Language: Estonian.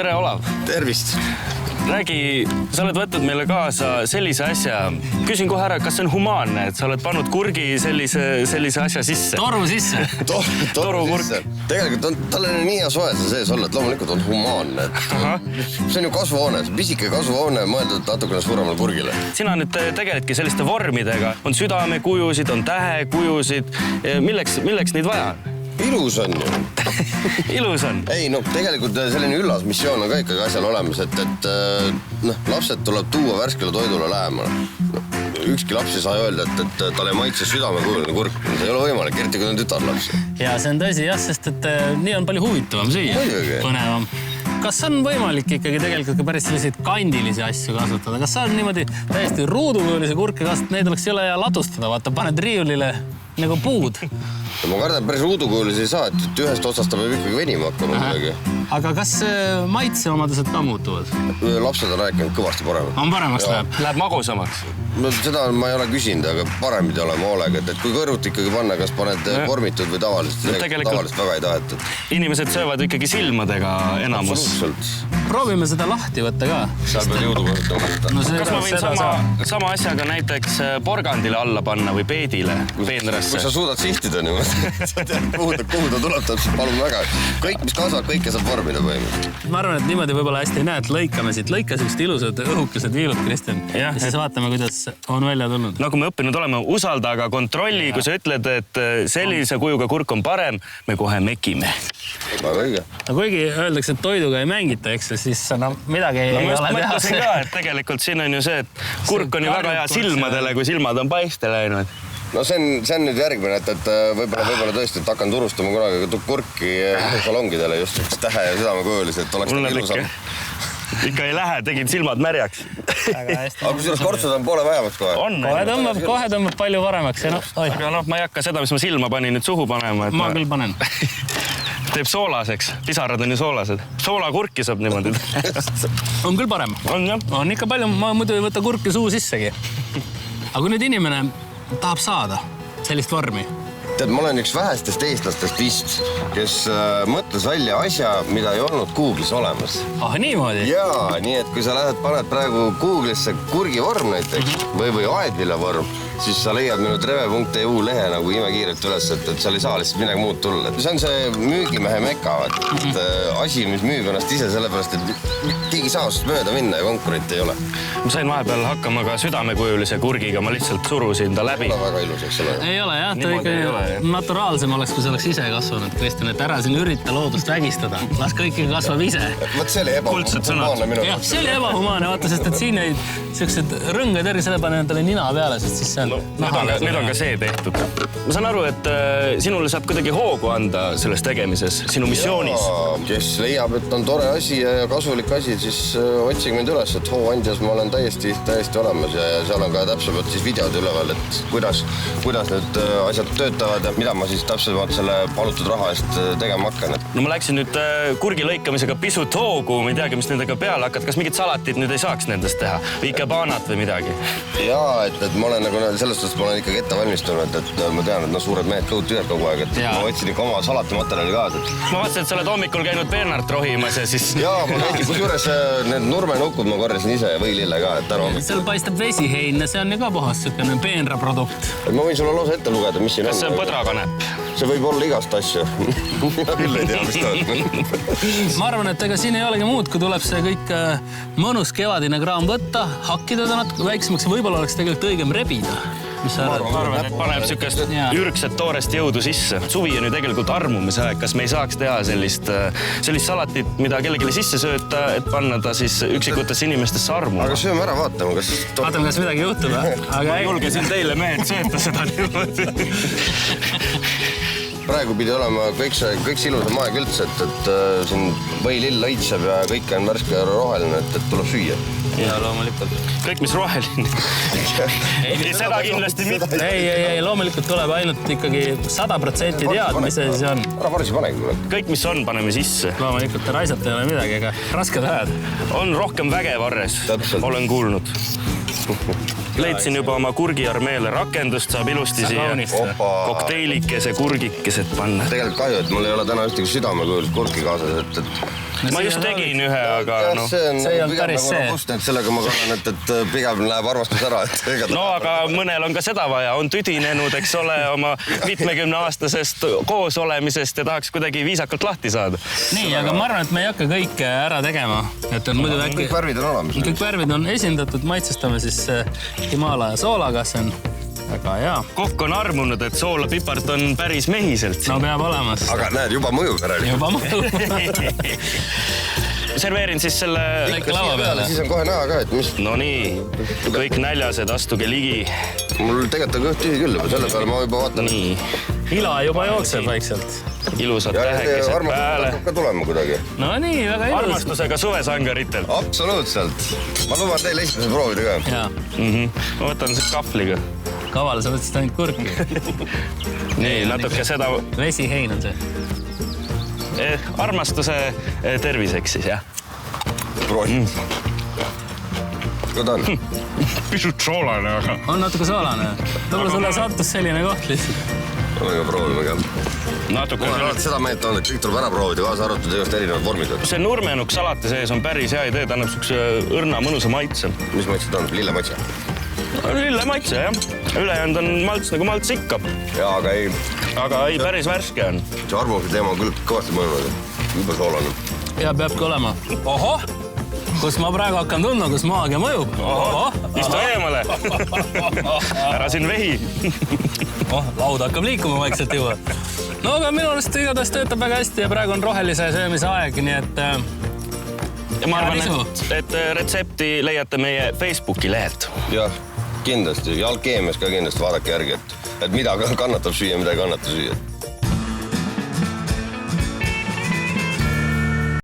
tere, Olav! Tervist! Räägi, sa oled võtnud meile kaasa sellise asja. Küsin kohe ära, kas see on humaanne, et sa oled pannud kurgi sellise asja sisse? Toru sisse? Toru sisse. Tegelikult tal on nii hea soe sees olla, et loomulikult on humaanne. See on ju kasvuhoone, pisike kasvuhoone mõeldud natukene suuremale kurgile. Sina nüüd tegeledki selliste vormidega. On südamekujusid, on tähekujusid. Milleks neid vaja on? Ilus on ju. Ilus on? Ei, tegelikult selline üllas missioon on ka ikkagi asjal olemas, et lapsed tuleb tuua värskele toidule lähemale. Ükski laps ei saa öelda, et tal ei maitse südamekujuline kurk. See ei ole võimalik, eriti kui on tütarlapsi. Ja see on tõsi jah, sest et nii on palju huvitavam süüa. Põnevam. Kas on võimalik ikkagi tegelikult ka päris selliseid kandilisi asju kasutada? Kas on niimoodi täiesti ruudukujulise kurke kasutada? Neid oleks jõle hea ladustada. Vaata, paned riiulile nagu puud. Ma kardan, päris ruudukujulisi ei saa, et ühest otsast ta peab ikkagi venima hakkama midagi. Aga kas maitseomadused ka muutuvad? Lapsed on rääkinud kõvasti paremaks. On paremaks läheb? Läheb magusamaks? Seda ma ei ole küsinud, aga parem pidi olema hoolega, et kui kõrvuti ikkagi panna, kas paned vormitud või tavalist väga ei tahetud. Inimesed söövad ikkagi silmadega enamus. Absoluutselt. Proovime seda lahti võtta ka. Seal peal jõudu võtta. Kas ma võin sama asjaga näiteks porgandile alla panna või peedile, peenrasse? Kui sa suudad sihtida niimoodi, sa tead, kuhu ta tuleb, täpselt palun väga. Kõik, mis kasvab, kõike saab vormida põhimõtteliselt. Ma arvan, et niimoodi võib-olla hästi ei näe, et lõikame siit. Lõika sellised ilusad õhukesed viilud, Kristjan. Ja siis vaatame, kuidas on välja tulnud. Nagu me õppinud oleme, usalda, aga kontrolli, kui sa ütled, et sellise kujuga kurk on parem, me kohe mekime. Väga õige. Kuigi öeldakse, et toiduga ei mängita, eks, siis midagi ei ole teha. Ma mõtlesin ka, et tegelikult siin on ju see, et kurk on ju väga hea silmadele, kui silmad on paiste läinud. No see on nüüd järgmine, et võib-olla tõesti, et hakkan turustama kunagi kurki salongidele just tähe ja südamekujulis, et oleks ilusam. Ikka ei lähe, tegid silmad märjaks. Aga kusjuures kortsud on poole vähemaks kohe. Kohe tõmbab palju paremaks. Aga ma ei hakka seda, mis ma silma panin, nüüd suhu panema. Ma küll panen. Teeb soolaseks. Pisarad on ju soolased. Soolakurki saab niimoodi. On küll parem. On jah. On ikka palju, ma muidu ei võta kurki suu sissegi. Aga kui nüüd inimene tahab saada sellist vormi? Tead, ma olen üks vähestest eestlastest vist, kes mõtles välja asja, mida ei olnud Google'is olemas. Niimoodi? Jaa, nii et kui sa paned praegu Google'isse kurgivorm näiteks või aedvillavorm, siis sa leiad minu treve.eu lehe nagu imekiirelt üles, et seal ei saa lihtsalt midagi muud tulla. See on see müügimehe meka, et asi, mis müüb ennast ise sellepärast, et keegi saa sest mööda minna ja konkurenti ei ole. Ma sain vahepeal hakkama ka südamekujulise kurgiga, ma lihtsalt surusin ta läbi. Ei ole väga ilus, eks ole. Ei ole jah, ta ikka naturaalsem oleks, kui see oleks ise kasvanud, Kristjan, et ära siin ürita loodust vägistada. Las kõiki kasvab ise. Võt see oli ebahumaanne minu. Jah, see oli ebahumaanne, vaata, sest et siin ei sellised rõnged eri, selle panen endale nina peale, sest siis see on... Nüüd on ka see tehtud. Ma saan aru, et sinule saab kuidagi hoogu anda selles tegemises, sinu missioonis. Kes leiab, et on tore asi ja kasulik asi, siis otsige mind üles, et hooandjas ma olen täiesti olemas ja seal on ka täpsemalt siis videod üleval, et kuidas need asjad töötavad ja mida ma siis täpsemalt selle palutud raha eest tegema hakkan. No ma läksin nüüd kurgi lõikamisega pisut hoogu, ma ei teagi, mis nendega peale hakkad. Kas mingid salatit nüüd ei saaks nendest teha? Või ikebanat või midagi? Jaa, et ma olen nagu selles suhtes, ma olen ikkagi ette valmistunud, et ma tean, et suured mehed kõud tühjad kogu aeg, et ma võtsin ikka oma salatimaterjali kaasa. Ma vaatasin, et sa oled hommikul käinud peenart rohimas ja siis... Jaa, ma käisin, kusjuures need nurmenukud ma korjasin ise ja võilille ka, et täna hommikul. Seal paistab vesihein ja see on ju ka puhas selline peenra produkt. Ma võin sulle lausa ette lugeda, mis siin on. Kas see on põdrakanep? See võib olla igast asju. Mina küll ei tea, mis ta on. Ma arvan, et ega siin ei olegi muud, kui tuleb see kõik mõnus kevadine kraam võtta, hakkida ta natuke väiksemaks ja võib-olla oleks tegelikult õigem rebida. Ma arvan, et paneb sükest ürgset toorest jõudu sisse. Suvi on ju tegelikult armumise aeg. Kas me ei saaks teha sellist salatit, mida kellelegi sisse sööta, et panna ta siis üksikutesse inimestesse armuma? Aga sööme ära, vaatame, kas midagi juhtub. Ma julgesin teile mehed sööta seda niimoodi. Praegu pidi olema kõik ilusam aeg üldse, et siin võilill õitseb ja kõik on värske ja roheline, et tuleb süüa. Ja loomulikult. Kõik, mis roheline. Seda kindlasti mitte. Ei, loomulikult tuleb ainult ikkagi 100% tead, mis see siis on. Ära varsi panegi. Kõik, mis on, paneme sisse. Loomulikult, raisata ei ole midagi, aga rasked ajad. On rohkem väge varres, olen kuulnud. Leidsin juba oma kurgiarmeele rakendust, saab ilusti siia kokteilikese, kurgikesed panna. Tegelikult kahju, et mul ei ole täna ühtegi südamekujulist kurki kaasas, et ma just tegin ühe, aga noh. See on pigem nagu robustne, et sellega ma kannan, et pigem läheb armastus ära. No aga mõnel on ka seda vaja, on tüdinenud, eks ole, oma 50-aastasest koos olemisest ja tahaks kuidagi viisakalt lahti saada. Nii, aga ma arvan, et me ei hakka kõike ära tegema. Et on muidu äkki... Kõik värvid on olemas. Kõik värvid on esindatud, maitsestame siis Himalaja soolaga, see on väga hea. Kokk on armunud, et soola pipart on päris mehiselt. No peab olemas. Aga näed, juba mõjub järelikult. Juba mõjub. Serveerin siis selle... Lõike lava peale. Siis on kohe näha ka, et mis... No nii, kõik näljased, astuge ligi. Mul tegelikult on kõht tühi küll, selle peale ma juba vaatan. Nii. Ila juba jookseb vaikselt. Ilusad tähekesed pääle. Ka tulema kuidagi. No nii, väga ilus. Armastusega suvesangaritelt. Absoluutselt. Ma luban teile esimese proovida ka. Jaa. Ma võtan siis kahvliga. Kaval, sa võtsid ainult kurki. Nii, natuke seda... Vesihein on see. Armastuse terviseks siis, jah. Proovi. Kuidas on? Pisut soolane, aga... On natuke soolane. Võib-olla sulle sattus selline koht lihtsalt. Oleme ka proovime ka. Natuke... Ma olen seda meelt olnud, et kõik tuleb ära proovida, kaasa arvatud just erinevad vormid. See nurmenuk salati sees on päris hea idee, ta annab sukse õrna mõnusa maitse. Mis maitse ta on? Lille maitse? Lille maitse, jah. Ülejäänud on malts nagu malts ikka. Jaa, aga ei... Aga ei, päris värske on. See arvamuse teema on küll kõvasti mõjunud. Juba soolane. Ja peabki olema. Oho! Kus ma praegu hakkan tundma, kus maagia mõjub. Oho! Istu eemale! Ära siin vehi! Laud hakkab liikuma vaikselt juba. No aga minu arust igatahes töötab väga hästi ja praegu on rohelise söömise aeg, nii et... Ja ma arvan, et retsepti leiate meie Facebooki lehelt. Jah, kindlasti. Ja alkeemias ka kindlasti vaadake järgi, et mida kannatab süüa, mida ei kannata süüa.